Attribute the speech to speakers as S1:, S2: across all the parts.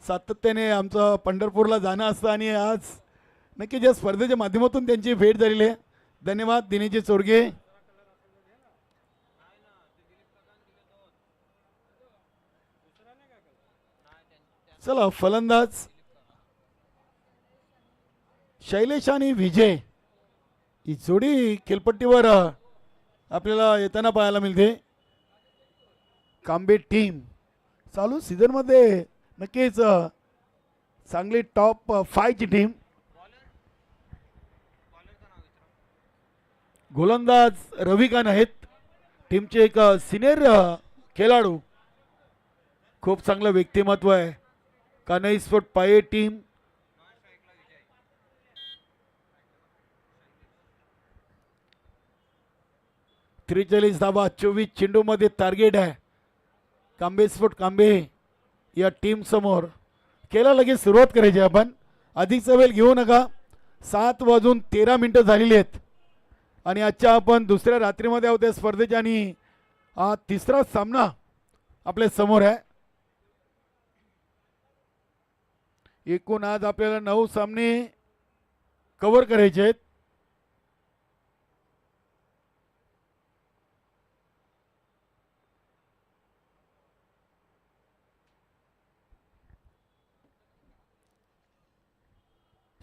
S1: सातत्याने आमचं पंढरपूरला जाणं असतं आणि आज नक्की या स्पर्धेच्या माध्यमातून त्यांची भेट झालेली आहे. धन्यवाद दिनेशजी चोरगे. चला फलंदाज शैलेश आणि विजय ही जोडी खेळपट्टीवर आपल्याला येताना पाहायला मिळते. कांबे टीम चालू सीझनमध्ये नक्कीच चांगली टॉप 5 ची टीम. गोलंदाज रविकांत आहेत टीमचे एक सिनियर खेळाडू. खूप चांगलं व्यक्तिमत्व आहे. कानई स्पोर्ट पाये टीम. त्रेचाळीस धावा 24 चेंडूमध्ये टार्गेट आहे. कांबे स्पोर्ट कांबे या टीम समोर केला लगेच सुरुवात करायची. आपण अधिकचा वेळ घेऊ नका. 7:13 झालेली आहेत आणि आजच्या आपण दुसऱ्या रात्रीमध्ये आहोत या स्पर्धेच्या आणि हा तिसरा सामना आपल्या समोर आहे. एकूण आज आपल्याला 9 सामने कव्हर करायचे आहेत.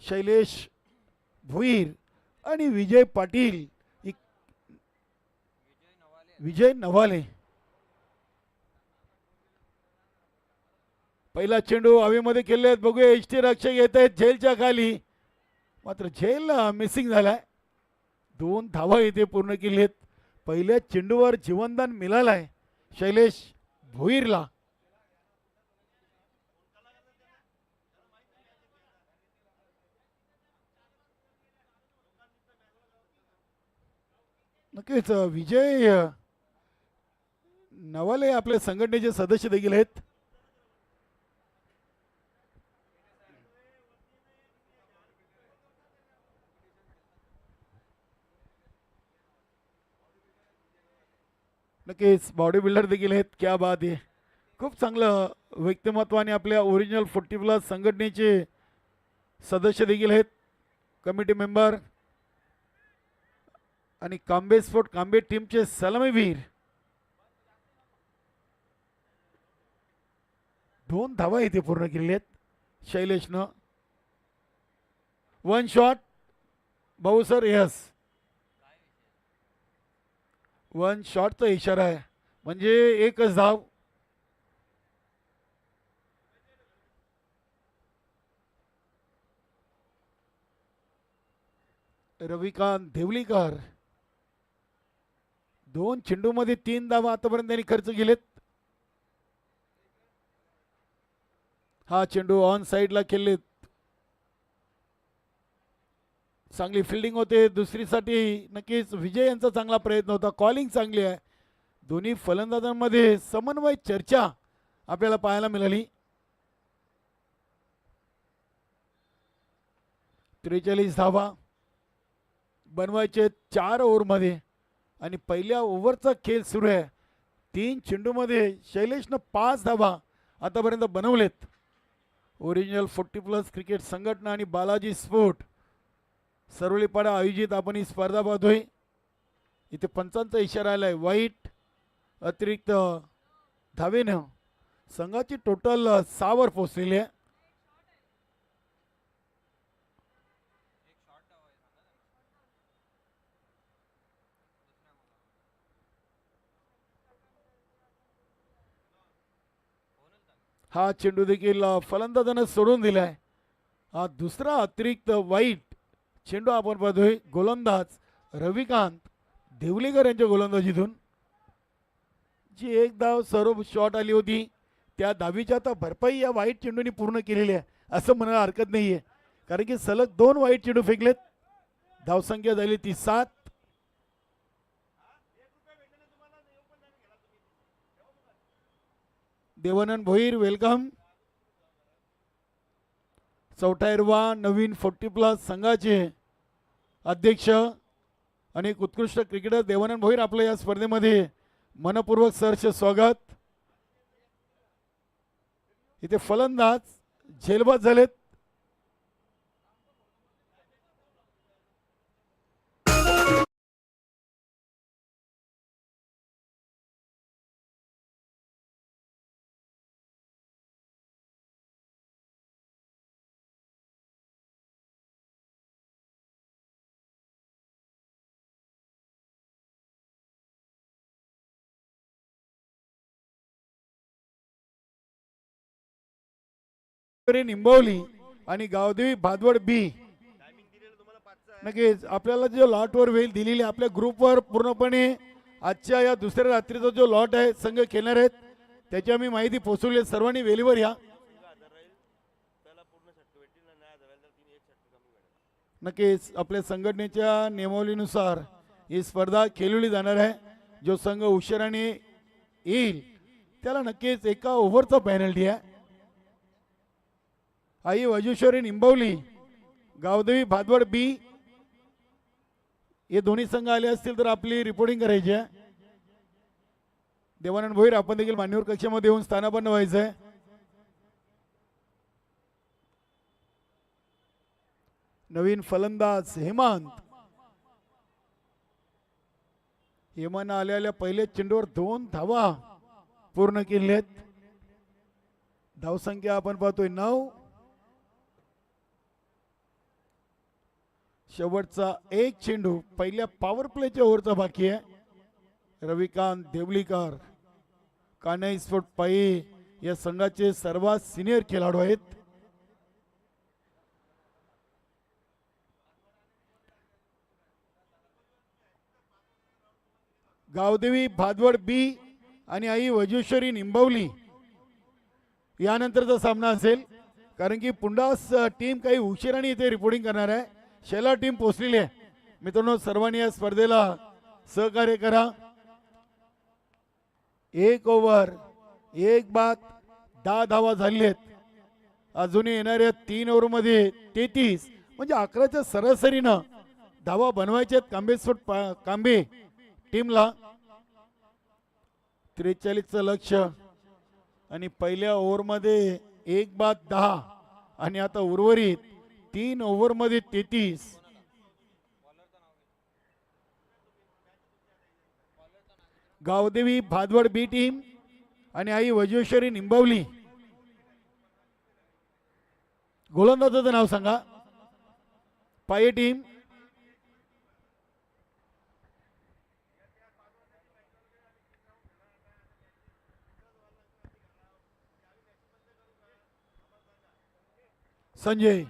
S1: शैलेश भुईर आणि विजय पाटील. विजय नवाले पहिला चेंडू हवेमध्ये खेळले. बघूया एचटी रक्षक येत आहेत झेलच्या खाली, मात्र झेल मिसिंग झालाय. 2 धावा इथे पूर्ण केली आहेत. पहिल्या चेंडूवर जीवनदान मिळालंय शैलेश भुईरला. नक्कीच विजय नवाले आपल्या संघटनेचे सदस्य देखील आहेत. नक्कीच बॉडी बिल्डर देखील आहेत. क्या बात आहे. खूप चांगलं व्यक्तिमत्वाने आपल्या ओरिजिनल 40+ संघटनेचे सदस्य देखील आहेत. कमिटी मेंबर आणि कांबे स्पोर्ट कांबे टीमचे सलामीवीर. 2 धावा इथे पूर्ण केलेल्या आहेत शैलेशनं. 1 शॉट भाऊ सर. यस 1 शॉटचा इशारा आहे म्हणजे एकच धाव. रविकांत देवलीकर 2 चेंडूमध्ये 3 धावा आतापर्यंत त्यांनी खर्च केलेत. हा चेंडू ऑन साइडला खेळलेत. चांगली फिल्डिंग होते. दुसरीसाठी नक्कीच विजय यांचा चांगला प्रयत्न होता. कॉलिंग चांगली आहे. दोन्ही फलंदाजांमध्ये समन्वय चर्चा आपल्याला पाहायला मिळाली. 43 धावा बनवायचे 4 ओव्हरमध्ये आणि पहिल्या ओव्हरचा खेळ सुरू आहे. 3 चेंडूमध्ये शैलेशनं 5 धावा आतापर्यंत बनवलेत. ओरिजिनल 40+ क्रिकेट संघटना आणि बालाजी स्पोर्ट सरवलीपाडा आयोजित आपण ही स्पर्धा पाहतोय. इथे पंचांचा इशारा आलाय. वाईट अतिरिक्त धावेनं संघाची टोटल 6 वर पोहोचलेली आहे. हा चेंडू देखील फलंदाजानं सोडून दिलाय. हा दुसरा अतिरिक्त वाईट चेंडू आपण पाहतोय. गोलंदाज रविकांत देवलीकर यांच्या गोलंदाजीतून जी 1 धाव सर्व शॉट आली होती त्या धावीच्या आता भरपाई या वाईट चेंडूने पूर्ण केलेली आहे असं म्हणायला हरकत नाहीये. कारण की सलग 2 वाईट चेंडू फेकलेत. धावसंख्या झाली ती 7. देवानंद भोईर वेलकम. चौथायरवा नवीन 40+ संघाचे अध्यक्ष आणि एक उत्कृष्ट क्रिकेटर देवानंद भोईर आपलं या स्पर्धेमध्ये मनपूर्वक सहर्ष स्वागत. इथे फलंदाज झेलबाद झालेत. निंबवली आणि गावदेवी भादवड बी. नक्कीच आपल्याला जो लॉटवर वेळ दिलेली आपल्या ग्रुपवर पूर्णपणे आजच्या या दुसऱ्या रात्रीचा जो लॉट आहे संघ खेळणार आहेत त्याची आम्ही माहिती पोहोचवली. सर्वांनी वेळेवर या. नक्कीच आपल्या संघटनेच्या नियमावलीनुसार ही स्पर्धा खेळवली जाणार आहे. जो संघ उशिराने येईल त्याला नक्कीच एका ओव्हरचा पेनल्टी आहे. आई वजुश्वरी निंबवली गावदेवी भादवड बी हे दोन्ही संघ आले असतील तर आपली रिपोर्टिंग करायची आहे. देवानंद भोईर आपण देखील मान्यवर कक्षामध्ये येऊन स्थानापन्न व्हायचं आहे. नवीन फलंदाज हेमंत आलेल्या पहिल्या चेंडूवर 2 धावा पूर्ण केलेत. धावसंख्या आपण पाहतोय 9. शेवटचा एक चेंडू पहिल्या पॉवर प्लेच्या ओव्हरचा बाकी आहे. रविकांत देवलीकर कान्हाई स्पोर्ट पाई या संघाचे सर्वात सिनियर खेळाडू आहेत. गावदेवी भादवड बी आणि आई वजुश्वरी निंबवली यानंतरचा सामना असेल. कारण की पुंडास टीम काही उशिराने इथे रिपोर्टिंग करणार आहे. शेला टीम पोहोचलेली आहे. मित्रांनो सर्वांनी या स्पर्धेला सहकार्य करा. 1 ओव्हर 1 बाद 10 धावा झालेल्या आहेत. अजूनही येणाऱ्या 3 ओव्हरमध्ये 33 म्हणजे 11च्या सरासरीनं धावा बनवायच्या आहेत कांबे टीमला. 43चं लक्ष आणि पहिल्या ओव्हरमध्ये 1 बाद 10 आणि आता उर्वरित 3 ओव्हरमध्ये 33. गावदेवी भादवड बी टीम आणि आई वजुश्वरी निंबवली. गोलंदाजाचं नाव सांगा. पाये टीम संजय.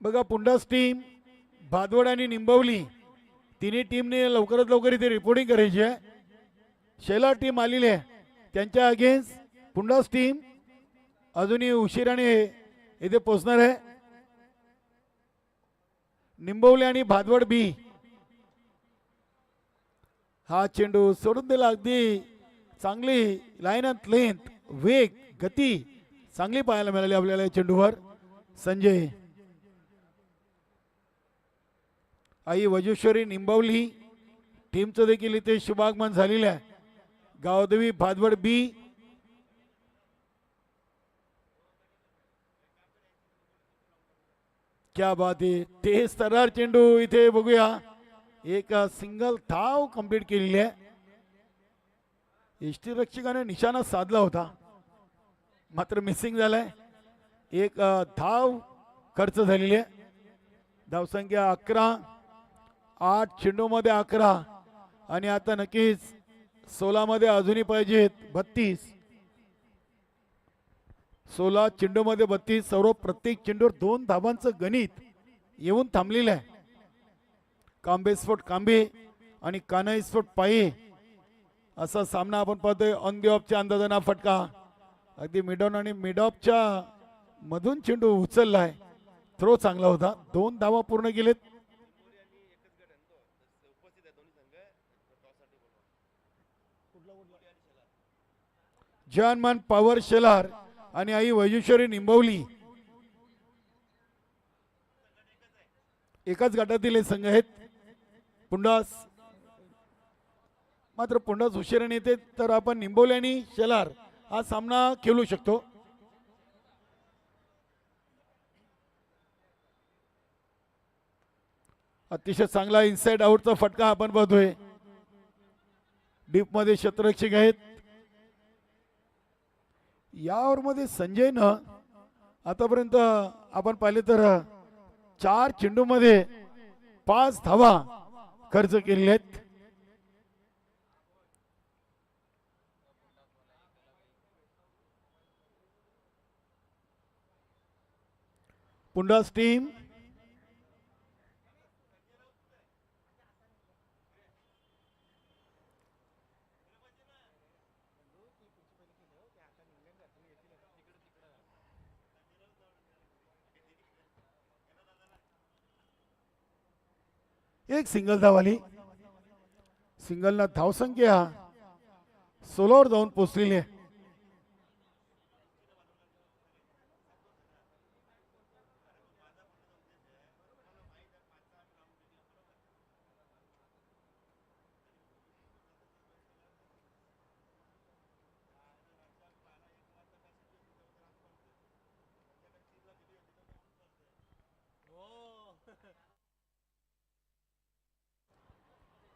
S1: बघा पुंडास टीम भादवड आणि निंबवली तिन्ही टीमने लवकरात लवकर इथे रिपोर्टिंग करायची आहे. शेला टीम आलेली आहे त्यांच्या अगेन्स्ट पुंडास टीम अजूनही उशिराने इथे पोहोचणार आहे. निंबवली आणि भादवड बी. हा चेंडू सोडून दिला. अगदी चांगली लाईन अँड लेंथ वेग गती चांगली पाहायला मिळाली आपल्याला या चेंडूवर. संजय आई वजुश्वरी निंबवली टीमचं देखील इथे शुभागमन झालेलं आहे. गावदेवी भादवड बी क्या बात आहे. तेज तर्रार चेंडू इथे बघूया. एक सिंगल धाव कंप्लीट केलेली आहे. यष्टीरक्षकाने निशाणा साधला होता मात्र मिसिंग झालाय. एक धाव खर्च झालेली आहे. धावसंख्या 11. 8 चेंडूमध्ये 11 आणि आता नक्कीच 16 मध्ये अजूनही पाहिजेत 32. 16 चेंडूमध्ये 32. सर्व प्रत्येक चेंडूवर 2 धावांचं गणित येऊन थांबलेलं आहे. कांबे स्फोट कांबे आणि कान्हाई स्फोट पाये असा सामना आपण पाहतोय. ऑन दी ऑफच्या अंदाजाना फटका अगदी मिडॉन आणि मिडॉपच्या मधून चेंडू उचललाय. थ्रो चांगला होता. 2 धावा पूर्ण केलेत. जानमान पॉवर शेलार आणि आई वजुश्वरी निंबवली एकाच गटातील हे संघ आहेत. पुंडास मात्र पुन्हाच उशिराने येते तर आपण निंबोली आणि शेलार हा सामना खेळू शकतो. अतिशय चांगला इनसाइड आउटचा फटका आपण बघतोय. डीप मध्ये क्षेत्ररक्षक आहेत. या ओव्हरमध्ये संजयनं आतापर्यंत आपण पाहिले तर 4 चेंडूमध्ये 5 धावा खर्च केलेल्या आहेत. पुंडास टीम एक सिंगल धावाली. सिंगलना धावसंख्या 16 जाऊन पोहोचलेली आहे.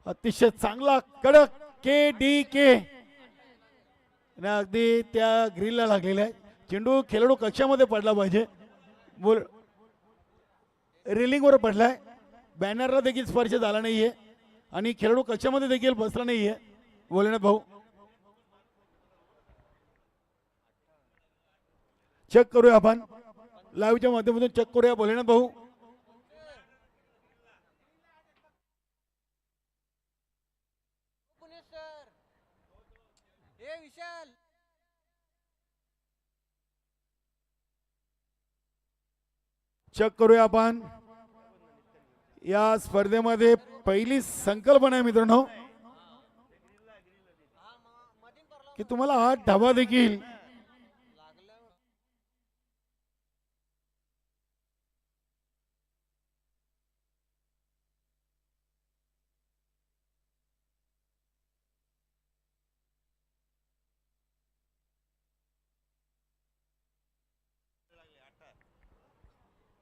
S1: अतिशय चांगला कडक के अगदी त्या ग्रीलला लागलेला आहे. चेंडू खेळाडू कक्षामध्ये पडला पाहिजे. रेलिंग वर पडलाय. बॅनरला देखील स्पर्श झाला नाहीये आणि खेळाडू कक्षामध्ये देखील बसला नाहीये. बोलण्यात भाऊ चेक करूया आपण लाईव्हच्या माध्यमातून चेक करूया. बोलण्यात भाऊ चेक करूया आपण. या स्पर्धेमध्ये पहिली संकल्पना आहे मित्रांनो की तुम्हाला 8 धावा देखील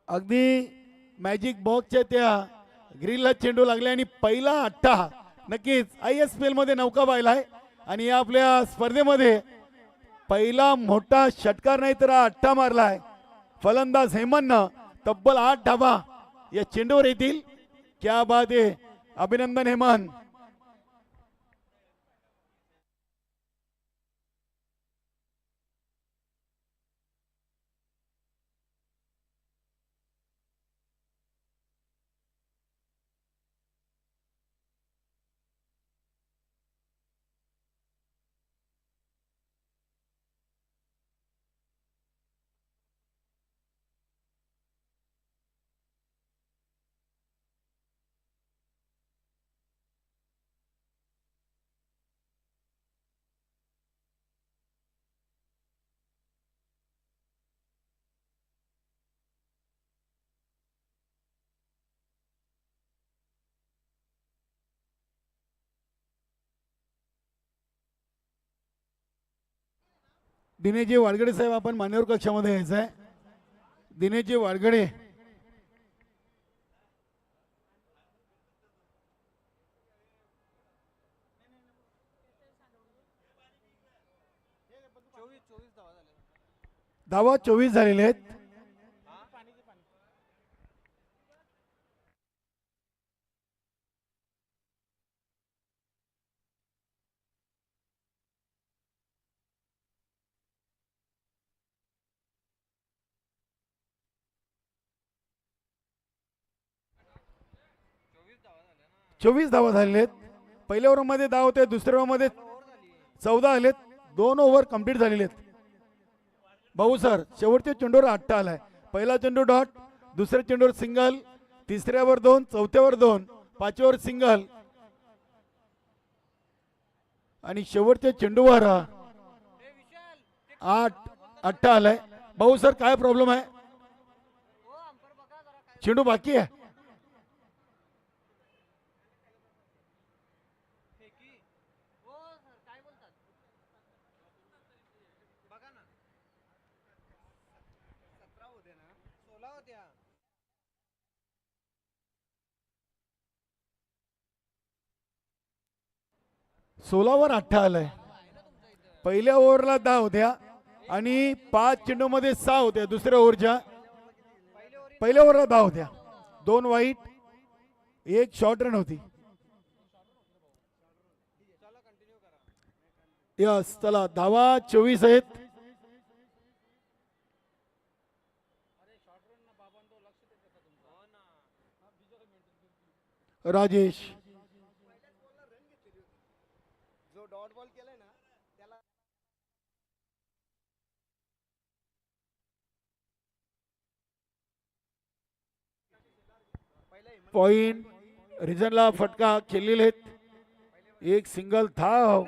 S1: अगदी मॅजिक बॉक्सच्या त्या ग्रीलला चेंडू लागले आणि पहिला अट्टा नक्कीच ISPL मध्ये नौका पाहिलाय आणि या आपल्या स्पर्धेमध्ये पहिला मोठा षटकार नाही तर अट्टा मारलाय. फलंदाज हेमंतनं तब्बल 8 धावा या चेंडूवर येतील. क्या बात आहे. अभिनंदन हेमंत. दिनेशजी वाडगडे साहेब आपण मान्यवर कक्षामध्ये यायचं आहे. दिनेशजी वाडगडे धावा 24 झालेले आहेत. चोवीस धावा झालेले आहेत. पहिल्या ओव्हरमध्ये धाव होते. दुसऱ्या ओव्हरमध्ये 14 आलेत. 2 ओव्हर कंप्लीट झालेले आहेत. भाऊ सर शेवटच्या चेंडूवर 8 आलाय. पहिला चेंडू डॉट, दुसऱ्या चेंडूवर सिंगल, तिसऱ्यावर 2, चौथ्यावर 2, पाचव्यावर सिंगल आणि शेवटच्या चेंडूवर 8 आलाय. भाऊ सर काय प्रॉब्लेम आहे. चेंडू बाकी आहे. 16 वर 8 आलाय. पहिल्या ओव्हरला 10 होत्या आणि 5 चेंडूमध्ये 6 होत्या. दुसऱ्या ओव्हरच्या पहिल्या ओव्हरला 10 होत्या. 2 वाईट, 1 शॉर्ट रन होती. यस, चला धावा 24 आहेत. राजेश पॉइंट, रिझनला फटका खेळलेले आहेत. एक सिंगल धाव,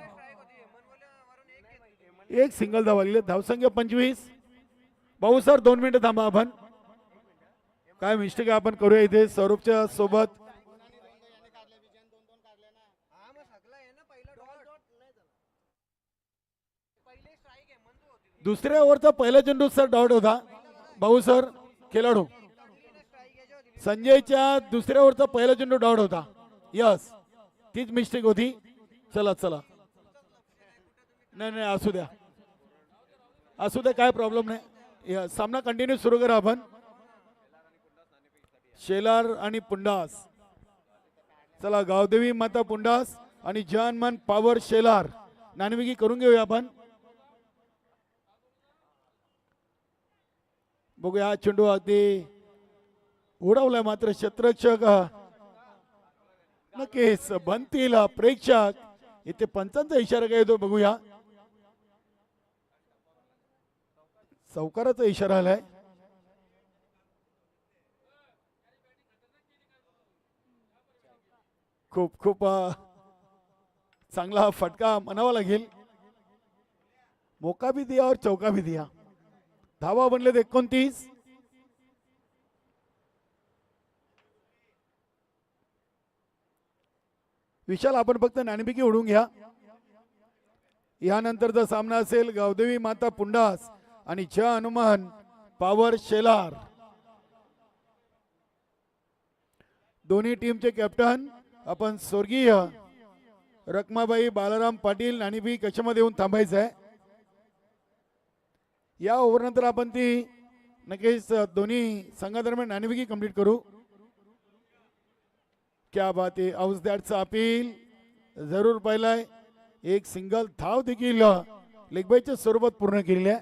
S1: एक सिंगल धाव आलेले. धावसंख्या 25. भाऊ सर 2 मिनिटं थांबा. आपण काय मिस्टेक आपण करूया इथे स्वरूपच्या सोबत. दुसऱ्या ओव्हरचा पहिला चेंडू सर डॉट होता. भाऊ सर खेळाडू संजयच्या दुसऱ्या ओव्हरचा पहिला चेंडू डॉट होता. यस, तीच मिस्टेक होती. चला चला, नाही नाही असू द्या, असू द्या, काय प्रॉब्लेम नाही. सामना कंटिन्यू सुरू करा आपण. शेलार आणि पुंडास. चला गावदेवी माता पुंडास आणि जानमन पॉवर शेलार नाणेफेकी करून घेऊया आपण. बघूया हा चेंडू अगदी उडवलाय, मात्र क्षेत्ररक्षक नक्कीच बनतील. प्रेक्षक इथे पंचांचा इशारा काय येतो बघूया. चौकाराचा इशारा आलाय. खूप खूप चांगला फटका म्हणावा लागेल. मोका भी दिया और चौका भी दिया. धावा बनले 29. विशाल आपण फक्त नाणेफेकी उडून घ्या. यानंतरचा सामना असेल गावदेवी माता पुंडास आणि जय हनुमान पॉवर शेलार. दोन्ही टीमचे कॅप्टन आपण स्वर्गीय रखमाबाई बालाराम पाटील नाणेफेकी कशामध्ये येऊन थांबायचं आहे. या ओव्हरनंतर आपण ती नक्कीच दोन्ही संघादरम्यान नाणेफेकी कंप्लीट करू. क्या बात आहे. आउस दॅटचं अपील जरूर पाहिलंय. एक सिंगल धाव देखील लेगबाईच्या स्वरूपात पूर्ण केलेली आहे.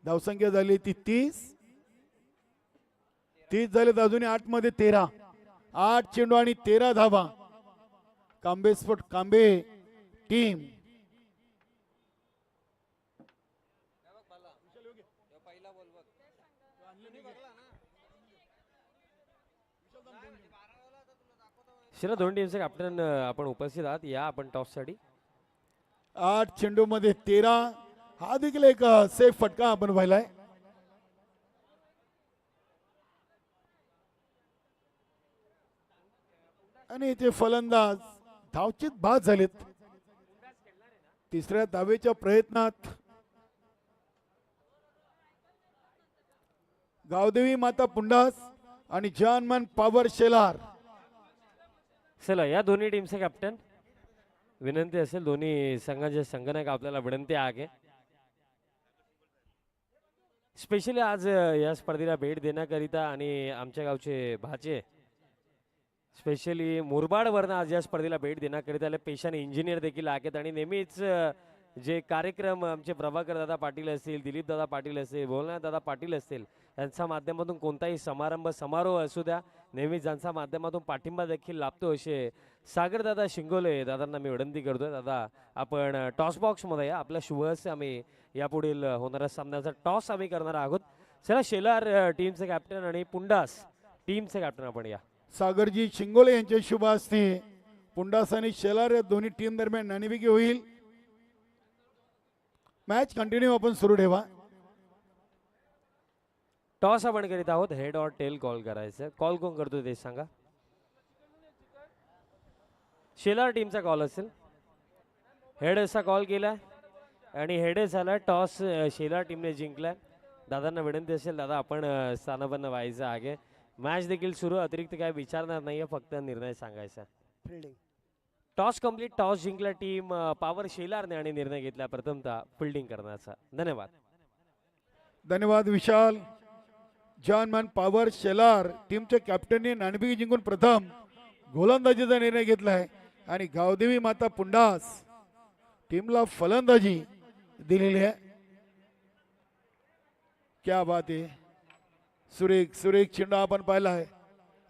S1: धावसंख्या झाली ती 30 झाले. अजूनही 8 मध्ये 13. 8 चेंडू आणि 13 धावा. कांबे स्फोट कांबे टीम.
S2: शिरा दोन टीमचे कॅप्टन आपण उपस्थित आहात. या आपण टॉस साठी.
S1: 8 चेंडू मध्ये 13. हा देखील एक सेफ फटका आपण पाहिलाय. आणि इथे फलंदाज धावचित बाद झालेत. तिसऱ्या धावेच्या प्रयत्नात गावदेवी माता पुंडास आणि जानमन पॉवर शेलार.
S2: चला या दोन्ही टीमचे कॅप्टन विनंती असेल, दोन्ही संघाचे संघनायक आपल्याला विनंती आहे. स्पेशली आज या स्पर्धेला भेट देण्याकरिता आणि आमच्या गावचे भाचे स्पेशली मुरबाडवरनं आज या स्पर्धेला भेट देण्याकरिता पेशाने इंजिनियर देखील आहेत. आणि नेहमीच जे कार्यक्रम आमचे प्रभाकर दादा पाटील असतील, दिलीप दादा पाटील असतील, भोलनाथ दादा पाटील असतील, यांच्या माध्यमातून कोणताही समारंभ समारोह असू द्या, नेहमीच ज्यांच्या माध्यमातून पाठिंबा देखील लाभतो असे सागर दादा शिंगोले दादांना मी विनंती करतोय. दादा आपण टॉस बॉक्समध्ये या. आपल्या शुभ हस्ते आम्ही यापुढील होणाऱ्या सामन्याचा टॉस आम्ही करणार आहोत. चला शेलार टीमचे कॅप्टन आणि पुंडास टीमचे कॅप्टन आपण या.
S1: सागरजी शिंगोले यांच्या शुभ हस्ते पुंडास आणि शेलार या दोन्ही टीम दरम्यान नाणेफेकी होईल. मॅच कंटिन्यू आपण सुरू ठेवा.
S2: टॉस आपण करीत आहोत. हेड और टेल कॉल करायचं. कॉल कोण करतो ते सांगा. शेलार टीमचा कॉल असेल. हेड असा कॉल केला आणि हेड झाला. टॉस शेलार टीमने जिंकलाय. दादांना विनंती असेल दादा आपण स्थानापन्न व्हायचं आहे. मॅच देखील सुरू. अतिरिक्त काय विचारणार नाहीये, फक्त निर्णय सांगायचा.
S3: फिल्डिंग
S2: टॉस कंप्लीट, टॉस जिंकला टीम पॉवर शेलारने आणि निर्णय घेतला प्रथमतः फिल्डिंग करण्याचा. धन्यवाद.
S1: धन्यवाद विशाल. जॉनमॅन पॉवर शेलार टीमच्या कॅप्टनने नाणेफेक जिंकून प्रथम गोलंदाजीचा निर्णय घेतलाय आणि गावदेवी माता पुंडास टीमला फलंदाजी दिलेली आहे. क्या बात आहे. सुरेख सुरेख चेंडू आपण पाहिलाय.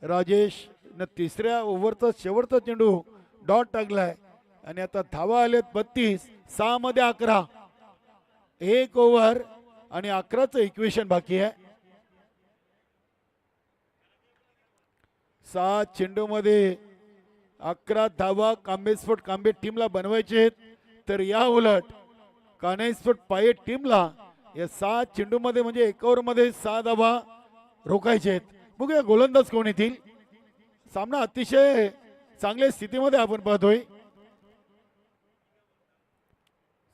S1: राजेश न तिसऱ्या ओव्हरचा शेवटचा चेंडू डॉट टाकलाय आणि आता धावा आलेत 32. 6 मध्ये 11. 1 ओव्हर आणि 11चं इक्वेशन बाकी आहे. 7 चेंडू मध्ये 11 धावा कांबेस्फोट कांबे टीमला बनवायचे आहेत. तर या उलट कानाईस्फोट पाये टीमला या 7 चेंडू मध्ये म्हणजे 1 ओव्हर मध्ये 6 धावा रोखायचे आहेत. बघूया गोलंदाज कोण येतील. सामना अतिशय चांगल्या स्थितीमध्ये आपण पाहतोय.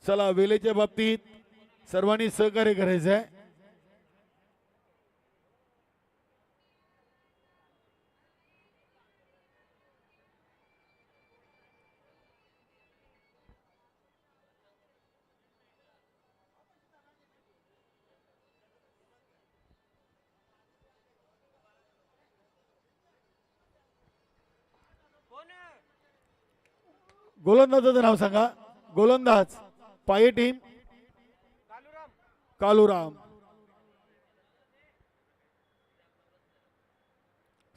S1: चला वेळेच्या बाबतीत सर्वांनी सहकार्य करायचं आहे. गोलंदाजाचं नाव सांगा. गोलंदाज पाये टीम कालुराम.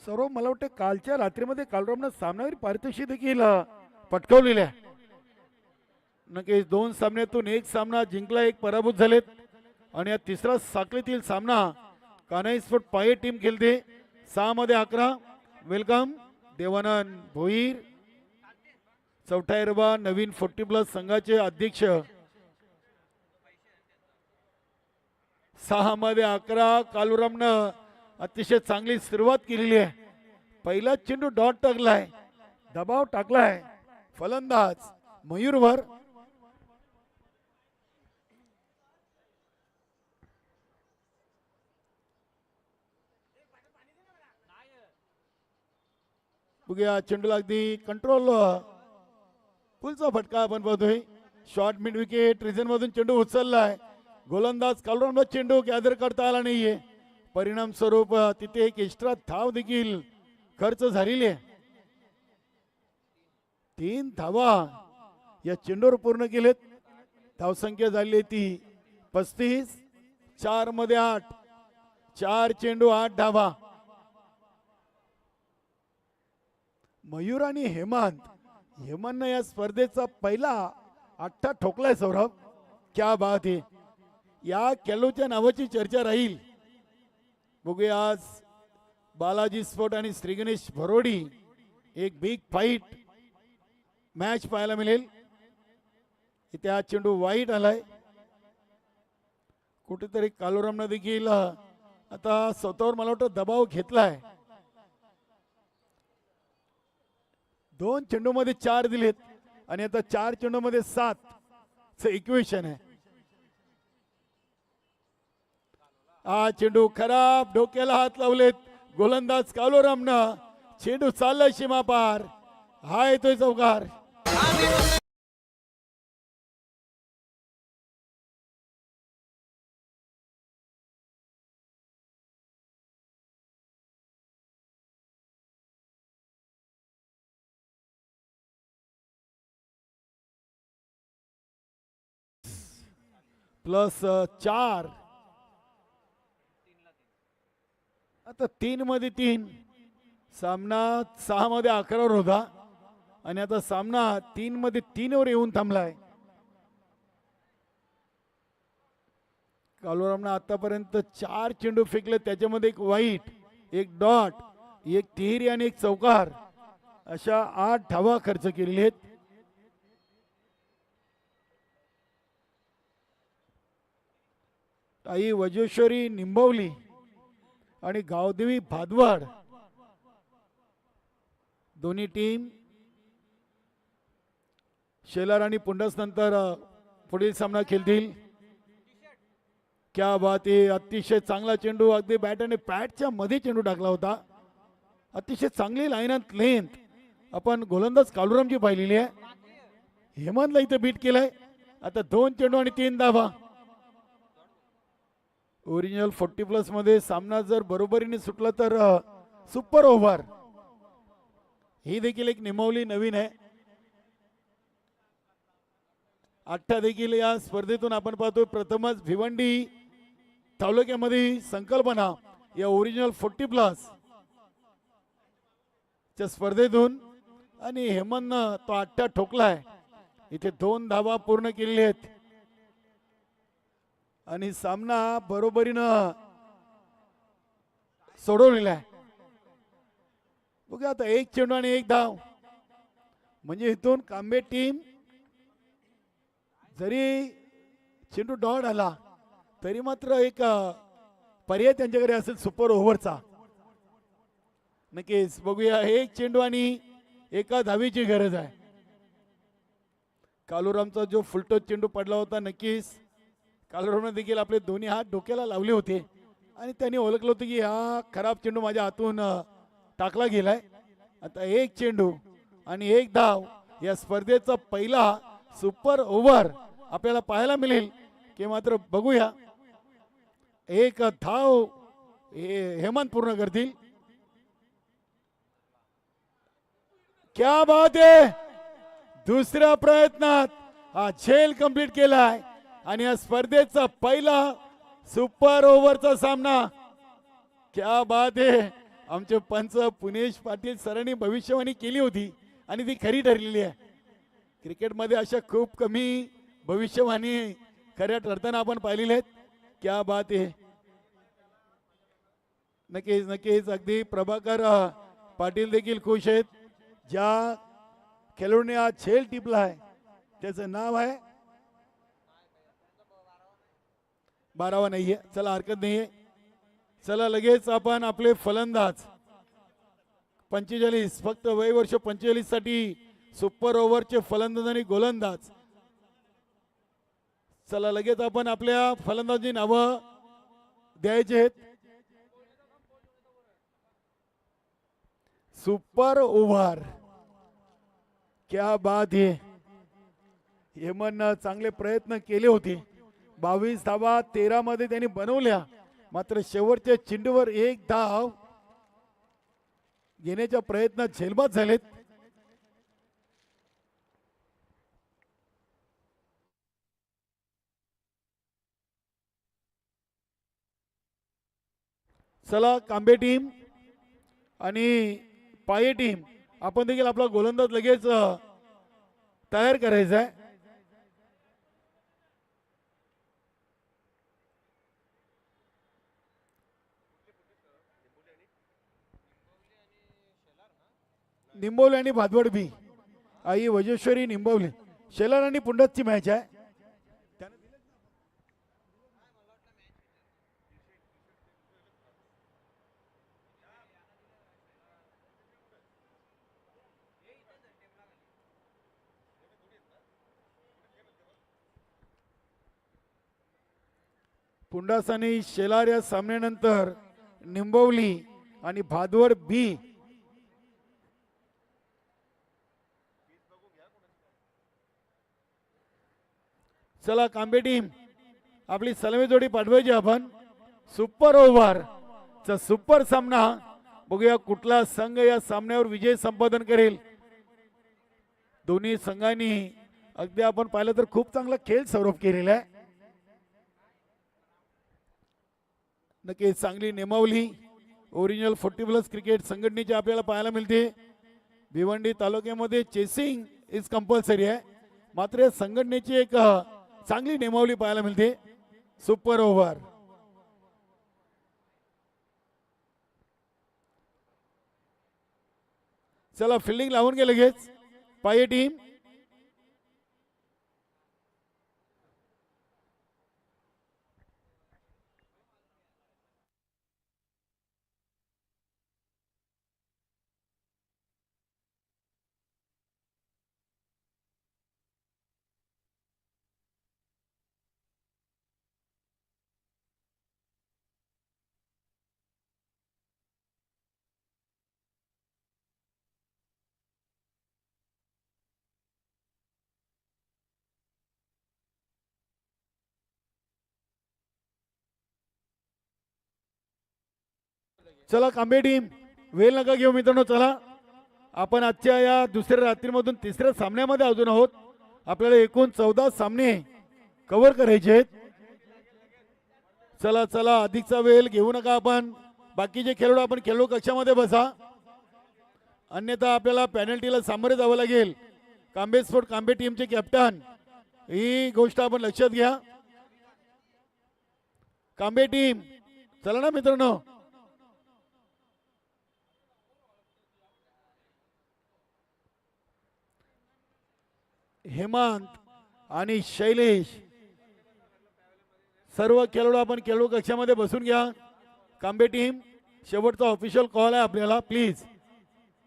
S1: सर्व मला वाटतं कालच्या रात्रीमध्ये कालुरामनं सामनावीर पारितोषिक देखील पटकावलेले आहे. नक्कीच 2 सामन्यातून 1 सामना जिंकला, 1 पराभूत झालेत आणि या तिसरा साखळीतील सामना कान्हाई स्पोर्ट पाये टीम खेळते. 6 मध्ये 11. वेलकम देवानंद भोईर. चौथा एरबा नवीन 40+ संघाचे अध्यक्ष. 6 मध्ये 11. कालुरामनं अतिशय चांगली सुरुवात केलेली आहे. पहिला चेंडू डॉट टाकलाय, दबाव टाकलाय. फलंदाज मयूरवर. बघूया चेंडूला अगदी कंट्रोल फुलचा फटका आपण पाहतोय. शॉर्ट मिड विकेट रिझन मधून चेंडू उचललाय. गोलंदाज कालुरामला चेंडू गॅदर करता आला नाहीये. परिणाम स्वरूप तिथे एक एक्स्ट्रा धाव देखील खर्च झालेली आहे. 3 धावा या चेंडूवर पूर्ण केलेत. धावसंख्या झाली ती 35. 4 मध्ये 8. 4 चेंडू 8 धावा. मयूर आणि हेमंतनं या स्पर्धेचा पहिला 8 ठोकलाय. सौरभ क्या बात आहे. या केलोच्या नावाची चर्चा राहील. बघूया आज बालाजी स्पोर्ट आणि श्री गणेश भरोडी एक बिग फाईट मॅच पाहायला मिळेल. इथे हा चेंडू वाईट आलाय. कुठेतरी कालुरामनं देखील आता स्वतःवर मला वाटतं दबाव घेतलाय. 2 चेंडू मध्ये 4 दिलेत आणि आता 4 चेंडू मध्ये 7चं इक्वेशन आहे. हा चेंडू खराब, डोक्याला हात लावलेत गोलंदाज कालुरामनं. चेंडू चाललाय सीमा पार. हा येतोय चौकार. प्लस 4. आता 3 मध्ये 3. सामना 6 मध्ये 11 वर होता आणि आता सामना 3 मध्ये 3 वर येऊन थांबलाय. कालुरामनं आतापर्यंत 4 चेंडू फेकले. त्याच्यामध्ये 1 वाईट, 1 डॉट, 1 तिहेरी आणि 1 चौकार अशा 8 धावा खर्च केलेले आहेत. आई वजेश्वरी निंबवली आणि गावदेवी भादवाड दोन्ही टीम शेलार आणि पुंडस नंतर पुढील सामना खेळतील. क्या बात आहे. अतिशय चांगला चेंडू. अगदी बॅट आणि पॅडच्या मध्ये चेंडू टाकला होता. अतिशय चांगली लाईन लेंथ आपण गोलंदाज कालुरामची पाहिलेली आहे. हेमंतला इथे बीट केलाय. आता 2 चेंडू आणि 3 धावा. ओरिजिनल 40+ मध्ये सामना जर बरोबरीने सुटला तर सुपर ओव्हर. ही देखील एक निमवली नवीन आहे. 8 देखील या स्पर्धेतून आपण पाहतोय. प्रथमच भिवंडी तालुक्यामध्ये संकल्पना या ओरिजिनल 40+ च्या स्पर्धेतून आणि हेमंतनं तो 8 ठोकलाय. इथे 2 धावा पूर्ण केलेल्या आहेत आणि सामना बरोबरीनं सोडवलेला आहे. बघा आता 1 चेंडू आणि 1 धाव. म्हणजे इथून कांबे टीम जरी चेंडू डॉट आला तरी मात्र एक पर्याय त्यांच्याकडे असेल सुपर ओव्हरचा. नक्कीच बघूया. 1 चेंडू आणि 1 धावीची गरज आहे. कालुरामचा जो फुलटोच चेंडू पडला होता, नक्कीच कालुरामने देखील आपले दोन्ही हात डोक्याला लावले होते आणि त्यांनी ओळखलं होतं की हा खराब चेंडू माझ्या हातून टाकला गेलाय. आता 1 चेंडू आणि 1 धाव. या स्पर्धेचा पहिला सुपर ओव्हर आपल्याला पाहायला मिळेल की मात्र बघूया. 1 धाव हेमंत पूर्ण करतील. क्या बात आहे. दुसऱ्या प्रयत्नात हा झेल कंप्लीट केलाय आणि या स्पर्धेचा पहिला सुपर ओव्हरचा सामना. क्या बात आहे. आमचे पंच पुनेश पाटील सरांनी भविष्यवाणी केली होती आणि ती खरी ठरलेली आहे. क्रिकेटमध्ये अशा खूप कमी भविष्यवाणी खऱ्या ठरताना आपण पाहिलेले आहेत. क्या बात आहे. नक्कीच नक्कीच अगदी प्रभाकर पाटील देखील खुश आहेत. ज्या खेळाडूने हा झेल टिपलाय त्याचं नाव आहे 12वा नाहीये. चला हरकत नाहीये. चला लगेच आपण आपले फलंदाज 45 फक्त वय वर्ष 45 साठी सुपर ओव्हरचे फलंदाज आणि गोलंदाज. चला लगेच आपण आपल्या फलंदाजी नावं द्यायचे आहेत. Super over. क्या बात आहे. हेमंतनं चांगले प्रयत्न केले होते. 22 धावा 13 मध्ये त्यांनी बनवल्या. मात्र शेवटच्या चेंडूवर 1 धाव घेण्याच्या प्रयत्नात झेलबाद झालेत. चला कांबे टीम आणि पाये टीम आपण देखील आपला गोलंदाज लगेच तयार करायचा आहे. निंबवले आणि भादवड बी आई वजेश्वरी निंबवले. शेलार आणि पुंडतची मॅच आहे. पुंडास आणि शेलार या सामन्यानंतर निंबवली आणि भादवड बी चला कांबे टीम आपली सलामी जोडी पाठवायची आपण. सुपर ओव्हर चा सुपर सामना. बघूया कुठला संघ या सामन्यावर विजय संपादन करेल. दोन्ही संघांनी अगदी आपण पाहिलं तर खूप चांगला खेळ सौरभ केलेला आहे. नक्कीच चांगली नेमावली ओरिजिनल 40+ क्रिकेट संघटनेची आपल्याला पाहायला मिळते. भिवंडी तालुक्यामध्ये चेसिंग इज कंपल्सरी आहे. मात्र या संघटनेची एक चांगली नेमावली पाहायला मिळते. Super over. चला फिल्डिंग लावून घे लगेच पाये टीम. चला कांबे टीम, वेळ नका घेऊ मित्रांनो. चला आपण आजच्या या दुसऱ्या रात्रीमधून तिसऱ्या सामन्यामध्ये अजून आहोत. आपल्याला एकूण 14 सामने कव्हर करायचे आहेत. चला चला, अधिकचा वेळ घेऊ नका. आपण बाकीचे खेळाडू आपण खेळू कक्षामध्ये बसा, अन्यथा आपल्याला पेनल्टीला सामोरे जावं लागेल. कांबे स्पोर्ट कांबे टीमचे कॅप्टन, ही गोष्ट आपण लक्षात घ्या. कांबे टीम, चला ना मित्रांनो. हेमंत आणि शैलेश, सर्व खेळाडू आपण खेळू कक्षामध्ये बसून घ्या. कांबे टीम, शेवटचा ऑफिशियल कॉल आहे आपल्याला, प्लीज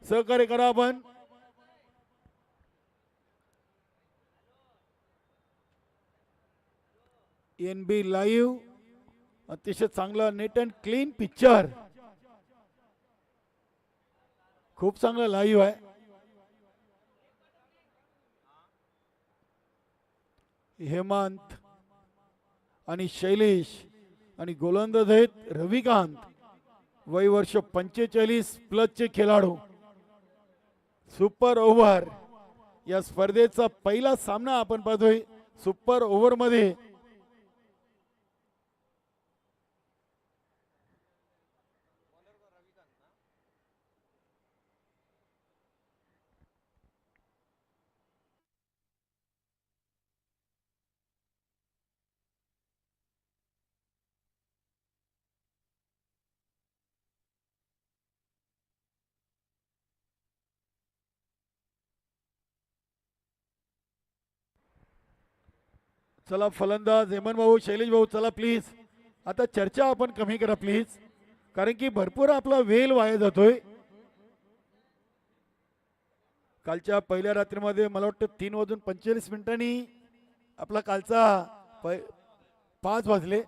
S1: सहकार्य करा. आपण NB लाईव्ह, अतिशय चांगला नेट अँड क्लीन पिक्चर, खूप चांगला लाईव्ह आहे. हेमंत आणि शैलेश आणि गोलंदाज आहेत रविकांत, वय वर्ष 45 प्लसचे खेळाडू. सुपर ओव्हर या स्पर्धेचा पहिला सामना आपण पाहतोय. सुपर ओव्हर मध्ये चला फलंदाज हेमंत भाऊ, शैलेश भाऊ, चला प्लीज आता चर्चा आपण कमी करा प्लीज, कारण की भरपूर आपला वेळ वाया जातोय. कालच्या पहिल्या रात्रीमध्ये मला वाटतं 3:45 आपला कालचा 5 वाजले.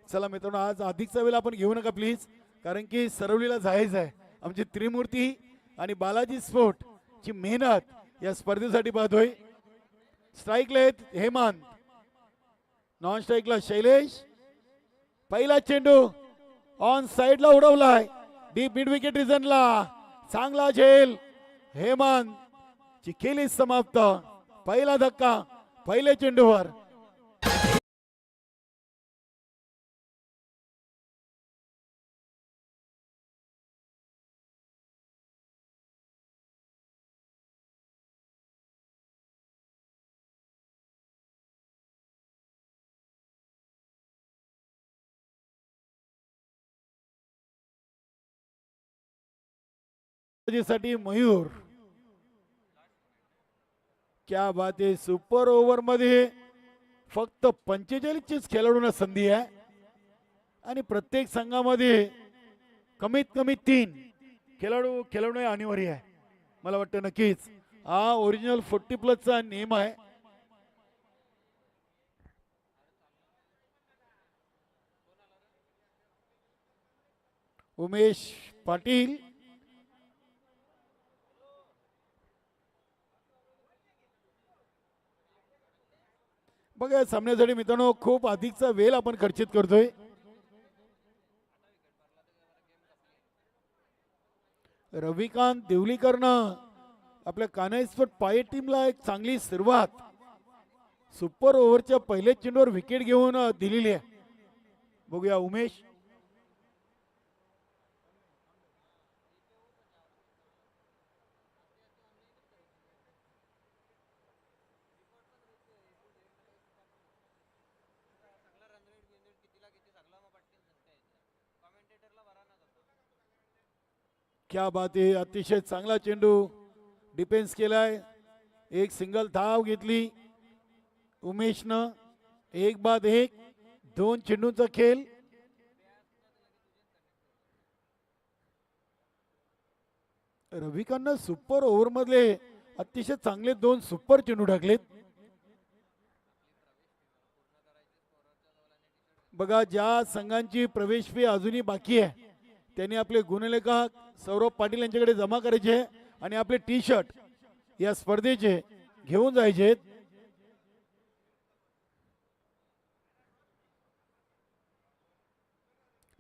S1: चला मित्रांनो, आज अधिकचा वेळ आपण घेऊ नका प्लीज, कारण की सरवलीला जायचं आहे. आमची त्रिमूर्ती आणि बालाजी स्पोर्ट ची मेहनत या स्पर्धेसाठी पाहतोय. स्ट्राईकला आहेत हेमंत, नॉन स्ट्राईकला शैलेश. पहिला चेंडू ऑन साइडला उडवलाय, डीप मिड विकेट रिजनला, चांगला झेल. हेमंत ची खेळी समाप्त. पहिला धक्का पहिल्या चेंडूवर. साठी मयूर, क्या बात आहे. सुपर ओव्हर मध्ये फक्त 45 खेळाडूंना संधी आहे आणि प्रत्येक संघामध्ये कमीत कमी 3 खेळाडू खेळवणे अनिवार्य आहे. मला वाटतं नक्कीच हा ओरिजिनल 40+ चा नियम आहे. उमेश पाटील, बघा सामन्यासाठी मित्रांनो खूप अधिकचा वेळ आपण खर्चित करतोय. रविकांत देवलीकरनं आपल्या कानाईस्फोट पाय टीमला एक चांगली सुरुवात सुपर ओव्हरच्या पहिल्या चेंडूवर विकेट घेऊन दिलेली आहे. बघूया उमेश. क्या बात आहे, अतिशय चांगला चेंडू डिफेन्स केलाय. एक सिंगल धाव घेतली उमेशनं. 1-1, 2 चेंडूंचा खेळ. रविकांतनं सुपर ओव्हर मधले अतिशय चांगले 2 सुपर चेंडू टाकलेत. बघा ज्या संघांची प्रवेश फी अजूनही बाकी आहे त्यांनी आपले गुणलेखक सौरभ पाटील यांच्याकडे जमा करायचे आणि आपले टी शर्ट या स्पर्धेचे घेऊन जायचे.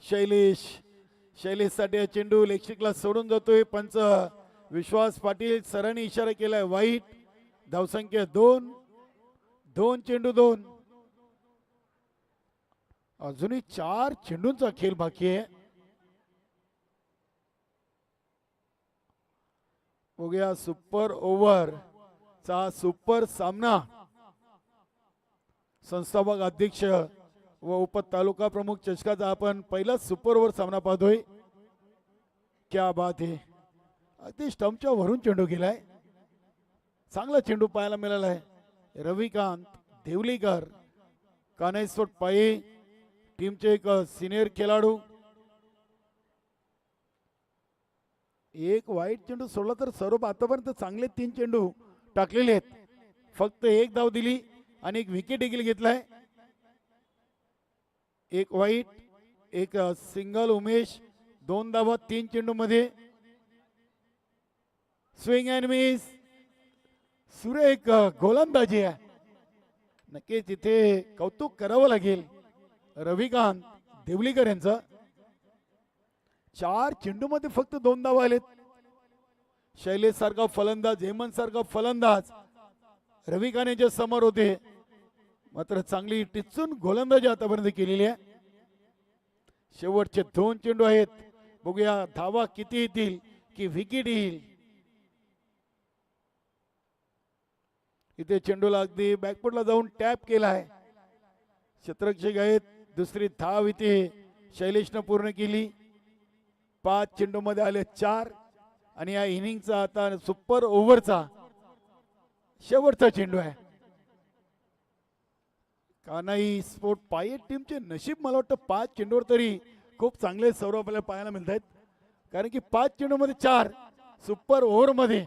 S1: शैलेश, शैलेशसाठी हा चेंडू लेक्षिकला सोडून जातोय. पंच विश्वास पाटील सरांनी इशारा केलाय वाईट. धावसंख्या 2. 2 चेंडू 2. अजूनही 4 चेंडूंचा खेळ बाकी आहे. बघूया सुपर ओव्हर चा सुपर सामना. संस्थापक अध्यक्ष व उप तालुका प्रमुख चषकाचा आपण पहिला सुपर ओव्हर सामना पाहतोय. क्या बात आहे. अगदी स्टंपच्या वरून चेंडू गेलाय. चांगला चेंडू पाहायला मिळाला आहे. रविकांत देवलीकर कानाईस्फोट पायी टीमचे एक सिनियर खेळाडू. एक वाईट चेंडू सोडला तर सर्व आतापर्यंत चांगले 3 चेंडू टाकलेले आहेत. फक्त एक धाव दिली आणि एक विकेट देखील घेतलाय. एक वाईट एक सिंगल उमेश 2 धावा 3 चेंडू मध्ये. Swing and miss. सुरेख गोलंदाजी आहे. नक्कीच इथे कौतुक करावं लागेल रविकांत देवलीकर यांचं. 4 चेंडू मध्ये फक्त 2 धावा आलेत. शैलेश सारखा फलंदाज हेमंत सारखा फलंदाज रविकांत यांच्या समोर होते. मात्र चांगली टिचून गोलंदाजी आतापर्यंत केलेली आहे. शेवटचे 2 चेंडू आहेत. बघूया धावा किती येतील की विकेट येईल. इथे चेंडूला अगदी बॅकफुटला जाऊन टॅप केलाय. क्षेत्ररक्षक आहेत. दुसरी धाव इथे शैलेशनं पूर्ण केली. 5 चेंडू मध्ये आले 4 आणि या इनिंगचा आता सुपर ओव्हरचा शेवटचा चेंडू आहे. कानाई स्पोर्ट पायट टीमचे नशीब मला वाटतं 5 चेंडूवर तरी खूप चांगले सौरभ आपल्याला पाहायला मिळत आहेत. कारण की 5 चेंडू मध्ये 4 सुपर ओव्हर मध्ये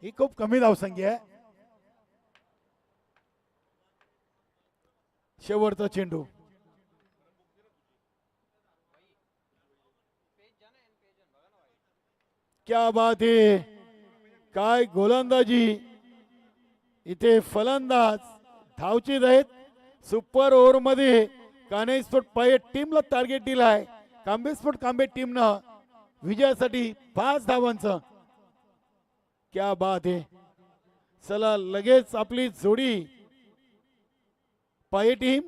S1: ही खूप कमी धावसंख्या आहे. शेवटचा चेंडू. क्या बात है. काय गोलंदाजी. इथे फलंदाज धावचीत आहेत. सुपर ओव्हर मध्ये कान्हे स्पोर्ट पायट टीमला टार्गेट दिलाय. कांबे स्पोर्ट कांबे टीमनं विजयासाठी 5 धावांचं. क्या बात है. चला लगेच आपली जोडी पाये टीम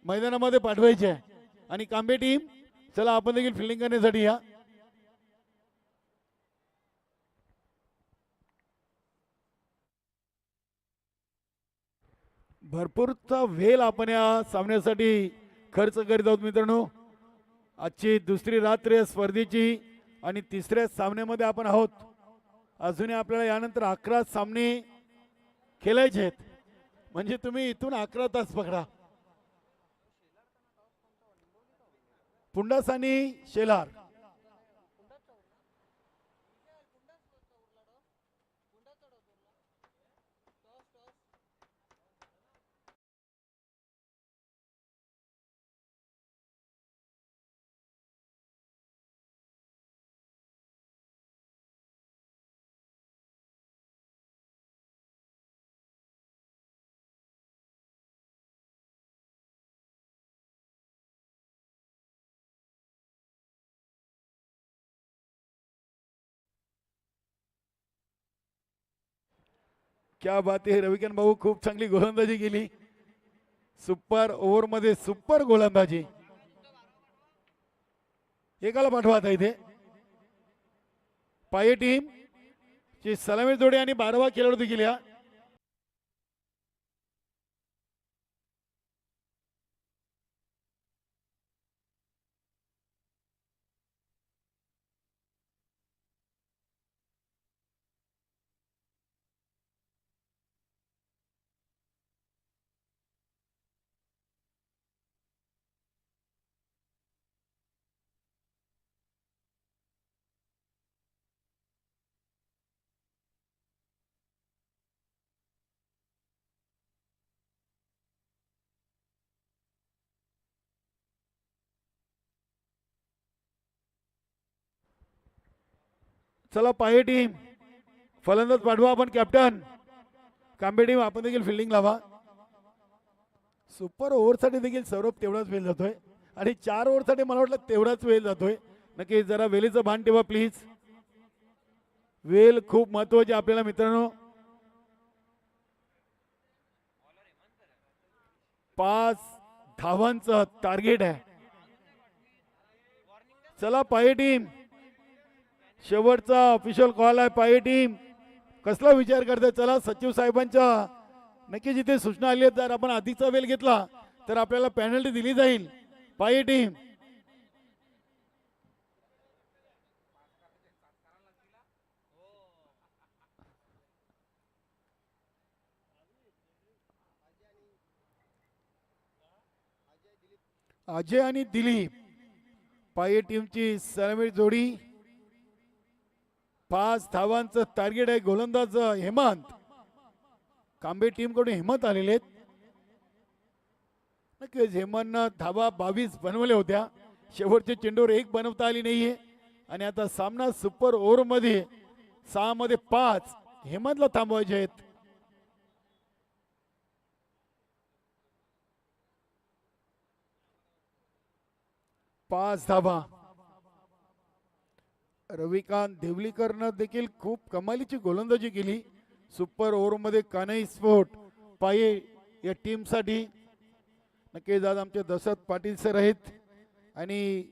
S1: मैदानामध्ये पाठवायची आहे आणि कांबे टीम चला आपण देखील फिल्डिंग करण्यासाठी या. भरपूरचा वेळ आपण या सामन्यासाठी खर्च करीत आहोत मित्रांनो. आजची दुसरी रात्र या स्पर्धेची आणि तिसऱ्या सामन्यामध्ये आपण आहोत. अजूनही आपल्याला यानंतर 11 सामने खेळायचे आहेत. म्हणजे तुम्ही इथून 11 तास पकडा. पुंडास आणि शेलार. क्या बात आहे. रविकांत भाऊ खूप चांगली गोलंदाजी केली. सुपर ओव्हर मध्ये सुपर गोलंदाजी. एकाला पाठवा आता इथे. पाये टीम ची सलामी जोडी आणि 12वा खेळाडू देखील या. चला पाये टीम फलंदाज पाठवा आपण. कॅप्टन कांबे टीम आपण देखील फिल्डिंग लावा. सुपर ओव्हर साठी देखील सौरभ तेवढाच वेळ जातोय आणि 4 ओव्हर साठी मला वाटलं तेवढाच वेळ जातोय. नक्की जरा वेळेचं भान ठेवा प्लीज. वेळ खूप महत्वाची आपल्याला मित्रांनो. 5 धावांचं टार्गेट आहे. चला पाये टीम, शेवटचा ऑफिशियल कॉल आहे. पाये टीम कसला विचार करते? चला सचिव साहेबांच्या नक्की जिथे सूचना आली आहेत, जर आपण अधिकचा वेळ घेतला तर आपल्याला पेनल्टी दिली जाईल. पाये टीम अजय आणि दिलीप पाये टीमची सलामी जोडी. 5 धावांचं टार्गेट आहे. गोलंदाज हेमंत, कांबे टीम कडून हेमंत आलेले आहेत. नक्कीच हेमंतनं धावा 22 बनवल्या होत्या. शेवटच्या चेंडूवर 1 बनवता आली नाहीये आणि आता सामना सुपर ओव्हर मध्ये 6 मध्ये 5 हेमंतला थांबवायचे आहेत. पाच धावा. रविकांत देवलीकरनं देखील खूप कमालीची गोलंदाजी केली सुपर ओव्हर मध्ये. कानई स्पोर्ट पाये या टीम साठी नक्कीच आज आमचे दशरथ पाटील सर आहेत. आणि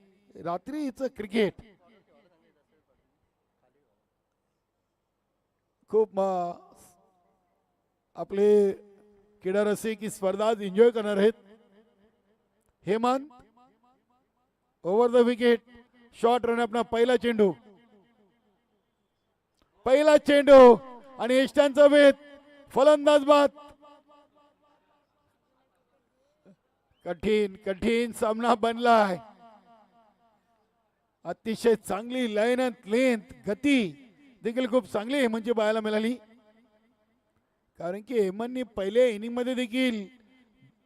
S1: रात्रीचं क्रिकेट खूप आपले क्रीडा रसिक ही स्पर्धा आज एन्जॉय करणार आहेत. Hemant over the wicket, short run. आपला पहिला चेंडू, पहिला चेंडू आणि इष्टांचा वेध. फलंदाज बाद. कठीण कठीण सामना बनलाय. अतिशय चांगली लाईन लेंथ, गती देखील खूप चांगली हेमंतची पाहायला मिळाली. कारण की हेमंतनी पहिल्या इनिंग मध्ये देखील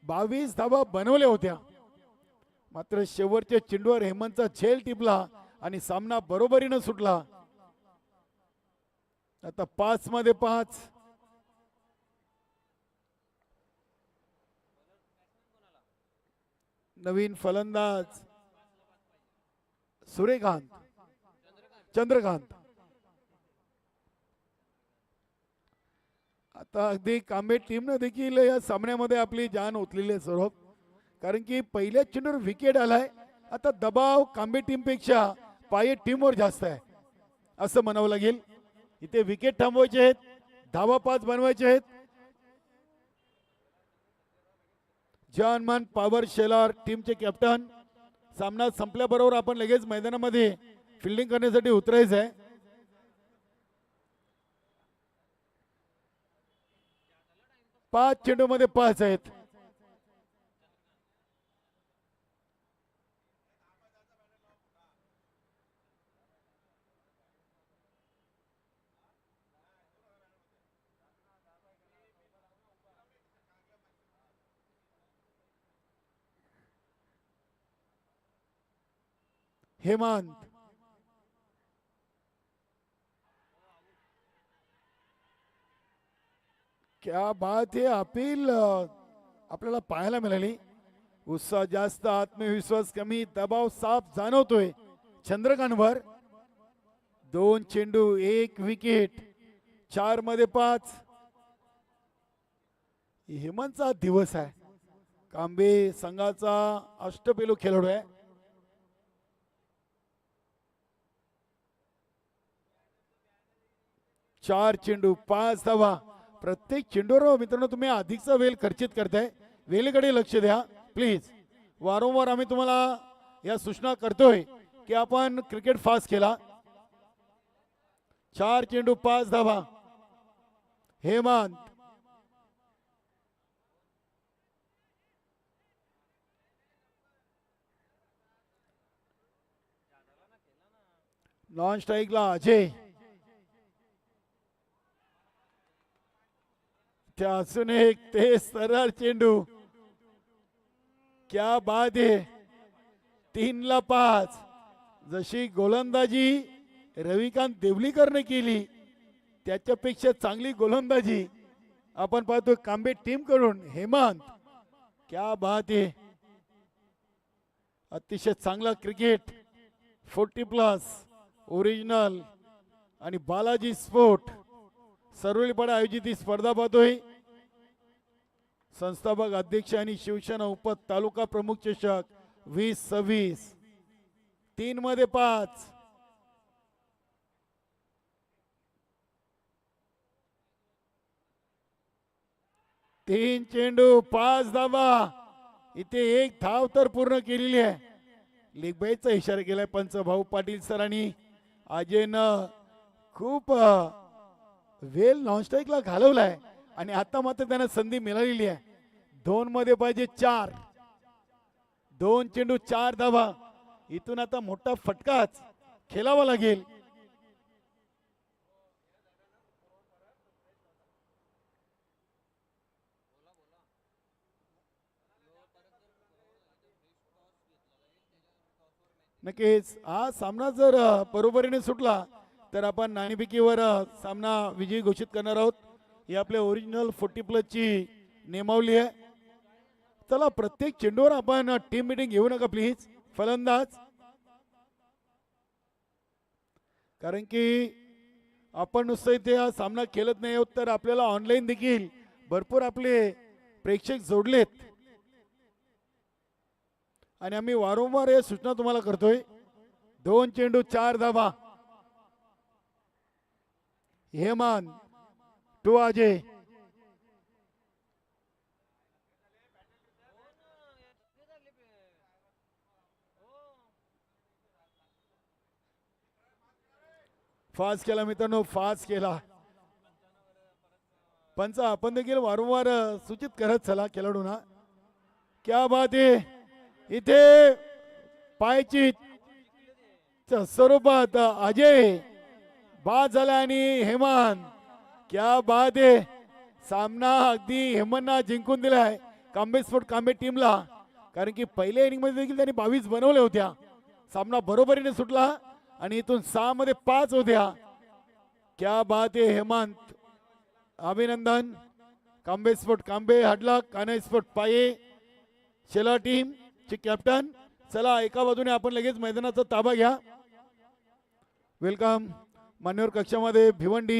S1: 22 धावा बनवल्या होत्या. मात्र शेवटच्या चेंडूवर हेमंतचा झेल टिपला आणि सामना बरोबरीनं सुटला. आता 5 मध्ये 5. नवीन फलंदाज सूर्यकांत, चंद्रकांत. आता अगदी कांबे टीमनं देखील या सामन्यामध्ये आपली जान ओतलेली आहे सर्व. कारण की पहिल्या चेंडूवर विकेट आलाय. आता दबाव कांबे टीम पेक्षा पाये टीमवर जास्त आहे असं म्हणावं लागेल. इथे विकेट थांबवायचे आहेत, धावा 5 बनवायचे आहेत. जॉनमन पॉवर शेलार टीमचे कॅप्टन. सामना संपल्याबरोबर आपण लगेच मैदानामध्ये फिल्डिंग करण्यासाठी उतरायचं आहे. पाच चेंडूमध्ये 5 आहेत. हेमंत क्या बात है. अपील आपल्याला पाहायला मिळाली. उत्साह जास्त, आत्मविश्वास कमी, दबाव साफ जाणवतोय चंद्रकांतवर. 2 चेंडू 1 विकेट. 4 मध्ये 5. हेमंतचा दिवस आहे. कांबे संघाचा अष्टपैलू खेळाडू आहे. चार चेंडू 5 धावा. प्रत्येक चेंडूवर मित्रांनो तुम्ही अधिकचा वेळ खर्चित करताय. वेळेकडे लक्ष द्या प्लीज. वारंवार आम्ही तुम्हाला या सूचना करतोय की आपण क्रिकेट फास्ट खेळा. 4 चेंडू 5 धावा. हेमंत नॉन स्ट्राईकला अजय. त्या असून एक ते सरळ चेंडू. क्या बात आहे. 3 ला 5. जशी गोलंदाजी रविकांत देवलीकरने केली त्याच्यापेक्षा चांगली गोलंदाजी आपण पाहतो कांबे टीम कडून. हेमंत क्या बात आहे. अतिशय चांगला क्रिकेट. 40+ ओरिजिनल आणि बालाजी स्पोर्ट सरोलीपाडा आयोजित ही स्पर्धा पाहतोय. संस्थापक अध्यक्ष आणि शिवसेना उप तालुका प्रमुख चषक 2026 3 मध्ये 5. तीन चेंडू 5 धावा. इथे एक धाव तर पूर्ण केलेली आहे. लीगबाईचा इशारा केलाय पंच भाऊ पाटील सरांनी. अजयनं खूप वेल नॉनस्ट्राईकला घालवलाय आणि आता मात्र त्यांना संधी मिळालेली आहे. 2 मध्ये पाहिजे 4. 2 चेंडू 4 धावा. इथून आता मोठा फटकाच खेळावा लागेल. नक्कीच हा सामना जर बरोबरीने सुटला तर आपण नाणेफेकीवर सामना विजयी घोषित करणार आहोत. ही आपल्या ओरिजिनल 40+ ची नेमावली आहे. चला प्रत्येक चेंडूवर आपण टीम मीटिंग घेऊ नका प्लीज फलंदाज, कारण की आपण नुसतं इथे हा सामना खेळत नाही आहोत तर आपल्याला ऑनलाईन देखील भरपूर आपले प्रेक्षक जोडलेत आणि आम्ही वारंवार या सूचना तुम्हाला करतोय. 2 चेंडू 4 धावा. हेमान टू अजय. फास्ट केला मित्रांनो, फास्ट केला. पंच आपण देखील वारंवार सूचित करत चला खेळाडूंना. क्या बात आहे. इथे पायची स्वरूपात अजय बाद झाला आणि हेमान. क्या बात आहे. सामना अगदी हेमनना जिंकून दिलाय कांबे स्पोर्ट कांबे टीमला, कारण की पहिल्या इनिंग मध्ये देखील त्यांनी 22 बनवल्या होत्या. सामना बरोबरीने सुटला आणि इथून 6 मध्ये 5 होत्या. क्या बात आहे हेमंत. अभिनंदन. कांबे स्पोर्ट कांबे हडला कान्हे स्पोर्ट पाये शेला टीम चे कॅप्टन. चला एका बाजूने आपण लगेच मैदानाचा ताबा घ्या. वेलकम मान्यवर कक्षामध्ये भिवंडी